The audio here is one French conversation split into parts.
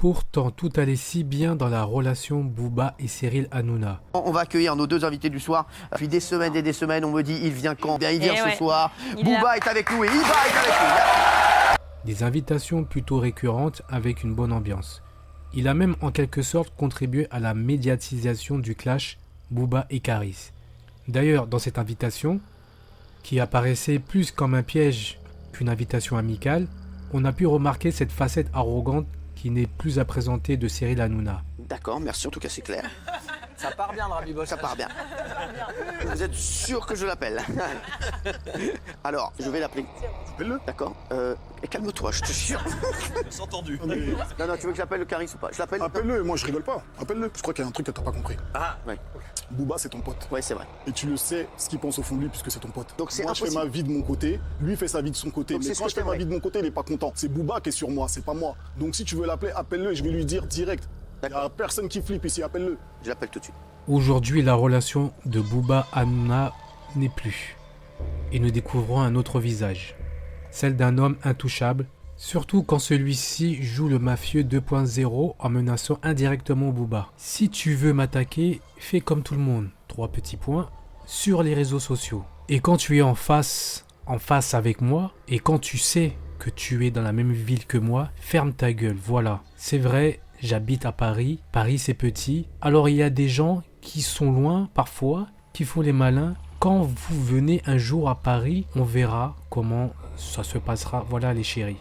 Pourtant, tout allait si bien dans la relation Booba et Cyril Hanouna. On va accueillir nos deux invités du soir. Depuis des semaines et des semaines, on me dit il vient quand? Bien, il vient ce soir. Booba est avec nous et Iba est avec nous. Des invitations plutôt récurrentes avec une bonne ambiance. Il a même en quelque sorte contribué à la médiatisation du clash Booba et Karis. D'ailleurs, dans cette invitation, qui apparaissait plus comme un piège qu'une invitation amicale, on a pu remarquer cette facette arrogante qui n'est plus à présenter de Cyril Hanouna. D'accord, merci, en tout cas c'est clair. Ça part bien le rabiboche. Ça part bien. Vous êtes sûr que je l'appelle? Alors, je vais l'appeler. Appelle-le. D'accord. Calme-toi, je te jure. C'est entendu. Non, tu veux que j'appelle le Caris ou pas? Je l'appelle? Appelle-le, moi je rigole pas. Appelle-le. Je crois qu'il y a un truc que t'as pas compris. Ah, ouais. Booba, c'est ton pote. Ouais, c'est vrai. Et tu le sais ce qu'il pense au fond de lui puisque c'est ton pote. Donc c'est moi, je impossible. fais ma vie de mon côté, lui fait sa vie de son côté. Donc Mais c'est ce quand que je fais ma t'aimerais. vie de mon côté, il est pas content. C'est Booba qui est sur moi, c'est pas moi. Donc si tu veux l'appeler, appelle-le et je vais lui dire direct. Il y a personne qui flippe ici, appelle-le. Je l'appelle tout de suite. Aujourd'hui, la relation de Booba Hanouna n'est plus. Et nous découvrons un autre visage. Celle d'un homme intouchable, surtout quand celui-ci joue le mafieux 2.0 en menaçant indirectement Booba. Si tu veux m'attaquer, fais comme tout le monde. 3 petits points sur les réseaux sociaux. Et quand tu es en face avec moi, et quand tu sais que tu es dans la même ville que moi, ferme ta gueule, voilà. C'est vrai, j'habite à Paris, Paris c'est petit, alors il y a des gens qui sont loin parfois, qui font les malins. Quand vous venez un jour à Paris, on verra comment ça se passera, voilà les chéris.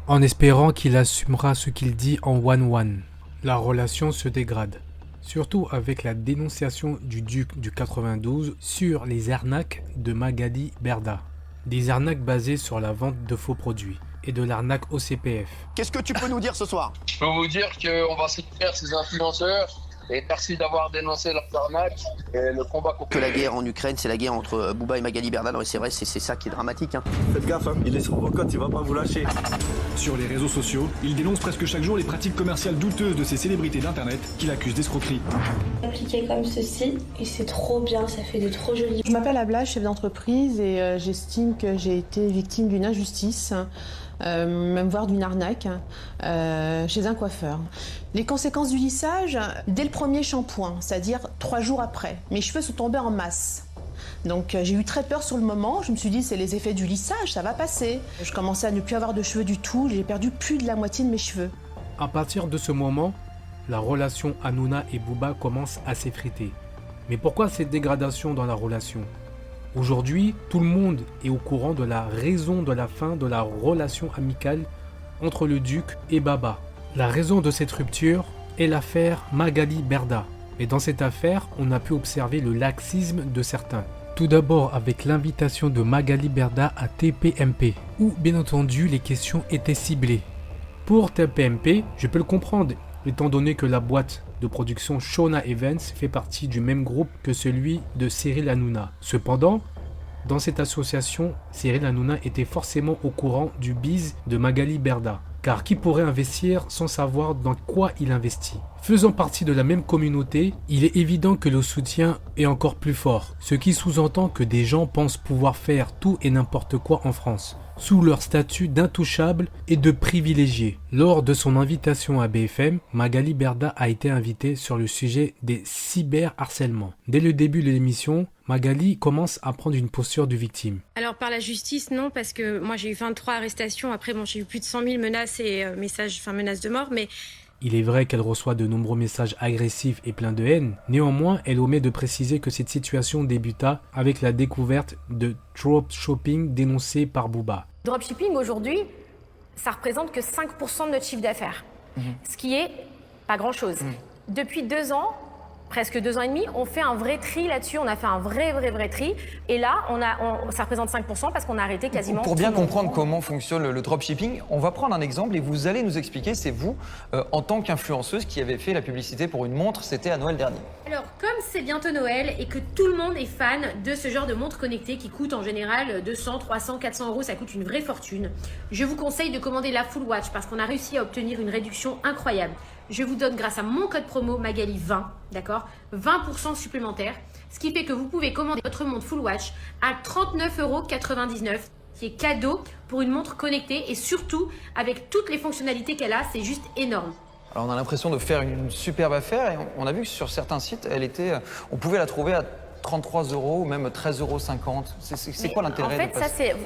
En espérant qu'il assumera ce qu'il dit en one-one. La relation se dégrade. Surtout avec la dénonciation du duc du 92 sur les arnaques de Magali Berda. Des arnaques basées sur la vente de faux produits et de l'arnaque au CPF. Qu'est-ce que tu peux nous dire ce soir? Je peux vous dire qu'on va soutenir ces influenceurs et merci d'avoir dénoncé leur arnaque et le combat contre... Que la guerre en Ukraine, c'est la guerre entre Booba et Magali Berda. Non, et c'est vrai, c'est ça qui est dramatique. Hein. Faites gaffe, hein. Il est sur vos côtes, il va pas vous lâcher. Sur les réseaux sociaux, il dénonce presque chaque jour les pratiques commerciales douteuses de ces célébrités d'internet qu'il accuse d'escroquerie. Appliqué comme ceci, et c'est trop bien, ça fait de trop jolis. Je m'appelle Abla, chef d'entreprise, et j'estime que j'ai été victime d'une injustice, même voire d'une arnaque, chez un coiffeur. Les conséquences du lissage, dès le premier shampoing, c'est-à-dire 3 jours après, mes cheveux sont tombés en masse. Donc j'ai eu très peur sur le moment, je me suis dit c'est les effets du lissage, ça va passer. Je commençais à ne plus avoir de cheveux du tout, j'ai perdu plus de la moitié de mes cheveux. À partir de ce moment, la relation Hanouna et Booba commence à s'effriter. Mais pourquoi cette dégradation dans la relation? Aujourd'hui, tout le monde est au courant de la raison de la fin de la relation amicale entre le duc et Baba. La raison de cette rupture est l'affaire Magali Berda. Et dans cette affaire, on a pu observer le laxisme de certains. Tout d'abord avec l'invitation de Magali Berda à TPMP, où bien entendu les questions étaient ciblées. Pour TPMP, je peux le comprendre, étant donné que la boîte de production Shona Evans fait partie du même groupe que celui de Cyril Hanouna. Cependant, dans cette association, Cyril Hanouna était forcément au courant du bise de Magali Berda. Car qui pourrait investir sans savoir dans quoi il investit? Faisant partie de la même communauté, il est évident que le soutien est encore plus fort, ce qui sous-entend que des gens pensent pouvoir faire tout et n'importe quoi en France, sous leur statut d'intouchable et de privilégié. Lors de son invitation à BFM, Magali Berda a été invitée sur le sujet des cyberharcèlements. Dès le début de l'émission, Magali commence à prendre une posture de victime. Alors par la justice, non, parce que moi j'ai eu 23 arrestations, après bon, j'ai eu plus de 100 000 menaces et menaces de mort, mais... Il est vrai qu'elle reçoit de nombreux messages agressifs et pleins de haine. Néanmoins, elle omet de préciser que cette situation débuta avec la découverte de dropshipping dénoncé par Booba. Dropshipping aujourd'hui, ça représente que 5% de notre chiffre d'affaires, ce qui est pas grand-chose. Depuis 2 ans, presque 2 ans et demi, on fait un vrai tri là-dessus, on a fait un vrai tri. Et là, ça représente 5% parce qu'on a arrêté quasiment... Pour bien comprendre comment fonctionne le dropshipping, on va prendre un exemple et vous allez nous expliquer, c'est vous, en tant qu'influenceuse, qui avez fait la publicité pour une montre, c'était à Noël dernier. Alors, comme c'est bientôt Noël et que tout le monde est fan de ce genre de montre connectée qui coûte en général 200, 300, 400 euros, ça coûte une vraie fortune, je vous conseille de commander la Full Watch parce qu'on a réussi à obtenir une réduction incroyable. Je vous donne grâce à mon code promo Magali20, d'accord, 20% supplémentaire, ce qui fait que vous pouvez commander votre montre Full Watch à 39,99 €, qui est cadeau pour une montre connectée et surtout avec toutes les fonctionnalités qu'elle a, c'est juste énorme. Alors on a l'impression de faire une superbe affaire et on a vu que sur certains sites, on pouvait la trouver à 33 € ou même 13,50 €. C'est quoi l'intérêt?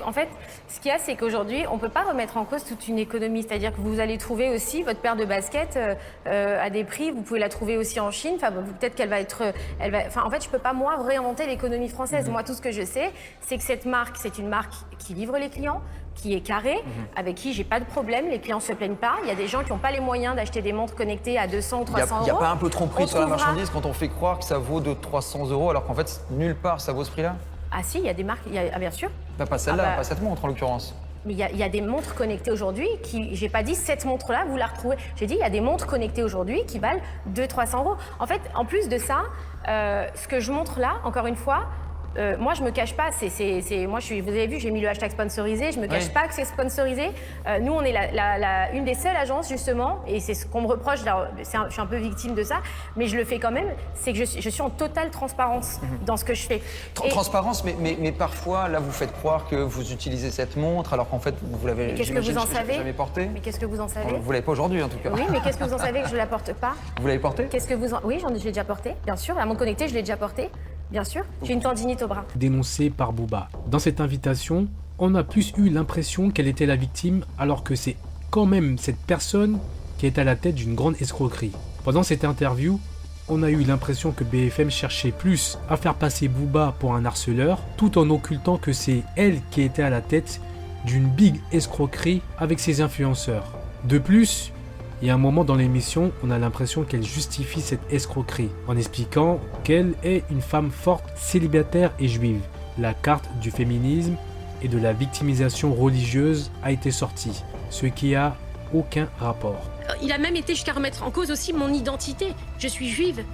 En fait, ce qu'il y a, c'est qu'aujourd'hui, on ne peut pas remettre en cause toute une économie. C'est-à-dire que vous allez trouver aussi votre paire de baskets à des prix. Vous pouvez la trouver aussi en Chine. Enfin, peut-être qu'elle va être... en fait, je ne peux pas, moi, réinventer l'économie française. Moi, tout ce que je sais, c'est que cette marque, c'est une marque qui livre les clients, qui est carré, avec qui j'ai pas de problème, les clients se plaignent pas. Il y a des gens qui n'ont pas les moyens d'acheter des montres connectées à 200 ou 300 €. Il n'y a pas un peu tromperie sur la marchandise quand on fait croire que ça vaut de 300 € alors qu'en fait, nulle part ça vaut ce prix-là? Ah si, il y a des marques, bien sûr. Pas celle-là, pas cette montre en l'occurrence. Mais il y a des montres connectées aujourd'hui qui, j'ai pas dit cette montre-là, vous la retrouvez. J'ai dit il y a des montres connectées aujourd'hui qui valent 200-300 €. En fait, en plus de ça, ce que je montre là, encore une fois, moi, je me cache pas. Moi, vous avez vu, j'ai mis le hashtag sponsorisé. Je me cache pas que c'est sponsorisé. Nous, on est une des seules agences justement, et c'est ce qu'on me reproche. Je suis un peu victime de ça, mais je le fais quand même. C'est que je suis en totale transparence dans ce que je fais. Transparence, mais parfois, là, vous faites croire que vous utilisez cette montre, alors qu'en fait, vous l'avez jamais portée. Mais qu'est-ce que vous en savez? Vous l'avez pas aujourd'hui, en tout cas. Oui, mais qu'est-ce que vous en savez que je la porte pas? Vous l'avez portée? Oui, je l'ai déjà portée, bien sûr. La montre connectée, je l'ai déjà portée. Bien sûr, j'ai une tendinite au bras. Dénoncée par Booba. Dans cette invitation, on a plus eu l'impression qu'elle était la victime, alors que c'est quand même cette personne qui est à la tête d'une grande escroquerie. Pendant cette interview, on a eu l'impression que BFM cherchait plus à faire passer Booba pour un harceleur, tout en occultant que c'est elle qui était à la tête d'une big escroquerie avec ses influenceurs. De plus, il y a un moment dans l'émission, on a l'impression qu'elle justifie cette escroquerie en expliquant qu'elle est une femme forte, célibataire et juive. La carte du féminisme et de la victimisation religieuse a été sortie, ce qui a aucun rapport. Il a même été jusqu'à remettre en cause aussi mon identité. Je suis juive.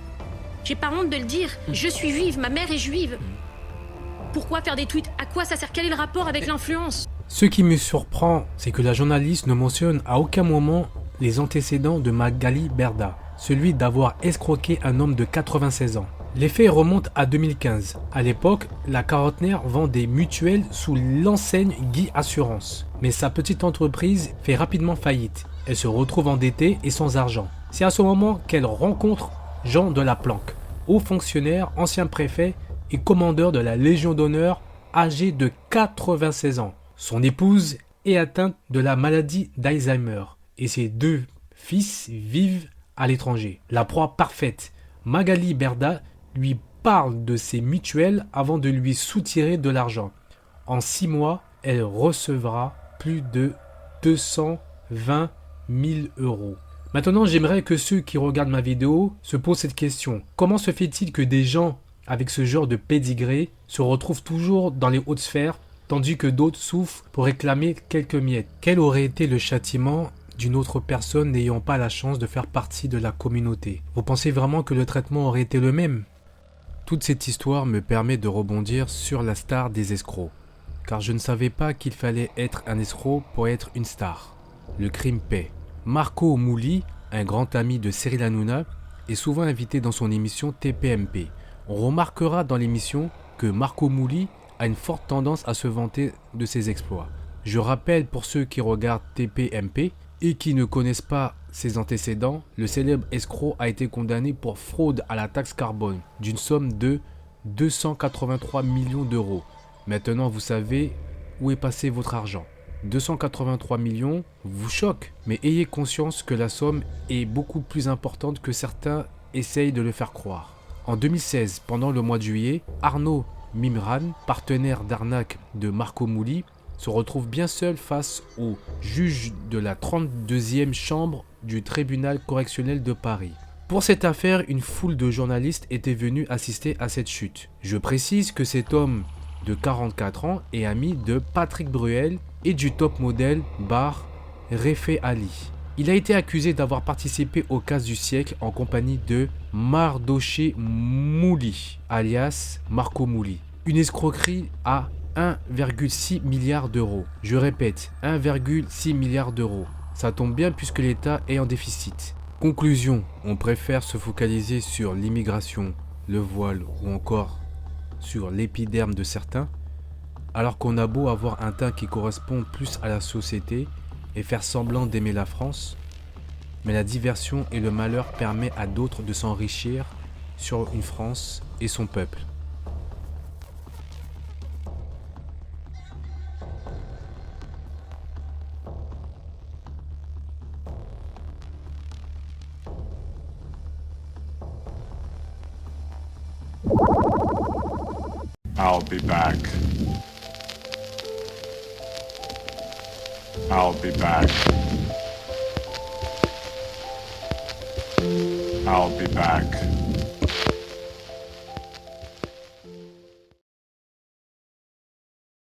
J'ai pas honte de le dire. Je suis juive, ma mère est juive. Pourquoi faire des tweets? À quoi ça sert? Quel est le rapport avec l'influence? Ce qui me surprend, c'est que la journaliste ne mentionne à aucun moment les antécédents de Magali Berda, celui d'avoir escroqué un homme de 96 ans. Les faits remontent à 2015. À l'époque, la quarantenaire vend des mutuelles sous l'enseigne Guy Assurance. Mais sa petite entreprise fait rapidement faillite. Elle se retrouve endettée et sans argent. C'est à ce moment qu'elle rencontre Jean Delaplanque, haut fonctionnaire, ancien préfet et commandeur de la Légion d'honneur, âgé de 96 ans. Son épouse est atteinte de la maladie d'Alzheimer et ses 2 fils vivent à l'étranger. La proie parfaite, Magali Berda lui parle de ses mutuelles avant de lui soutirer de l'argent. En 6 mois, elle recevra plus de 220 000 €. Maintenant, j'aimerais que ceux qui regardent ma vidéo se posent cette question. Comment se fait-il que des gens avec ce genre de pédigré se retrouvent toujours dans les hautes sphères, tandis que d'autres souffrent pour réclamer quelques miettes? Quel aurait été le châtiment d'une autre personne n'ayant pas la chance de faire partie de la communauté? Vous pensez vraiment que le traitement aurait été le même? Toute cette histoire me permet de rebondir sur la star des escrocs, car je ne savais pas qu'il fallait être un escroc pour être une star. Le crime paie. Marco Mouli, un grand ami de Cyril Hanouna, est souvent invité dans son émission TPMP. On remarquera dans l'émission que Marco Mouli a une forte tendance à se vanter de ses exploits. Je rappelle pour ceux qui regardent TPMP et qui ne connaissent pas ses antécédents, le célèbre escroc a été condamné pour fraude à la taxe carbone d'une somme de 283 millions d'euros. Maintenant, vous savez où est passé votre argent. 283 millions vous choque, mais ayez conscience que la somme est beaucoup plus importante que certains essayent de le faire croire. En 2016, pendant le mois de juillet, Arnaud Mimran, partenaire d'arnaque de Marco Mouli, se retrouve bien seul face au juge de la 32e chambre du tribunal correctionnel de Paris. Pour cette affaire, une foule de journalistes était venue assister à cette chute. Je précise que cet homme de 44 ans est ami de Patrick Bruel et du top modèle Bar Refé Ali. Il a été accusé d'avoir participé au casse du siècle en compagnie de Mardoché Mouli, alias Marco Mouli. Une escroquerie à 1,6 milliard d'euros. Je répète, 1,6 milliard d'euros. Ça tombe bien puisque l'État est en déficit. Conclusion, on préfère se focaliser sur l'immigration, le voile ou encore sur l'épiderme de certains, alors qu'on a beau avoir un teint qui correspond plus à la société et faire semblant d'aimer la France, mais la diversion et le malheur permettent à d'autres de s'enrichir sur une France et son peuple. I'll be back. I'll be back. I'll be back.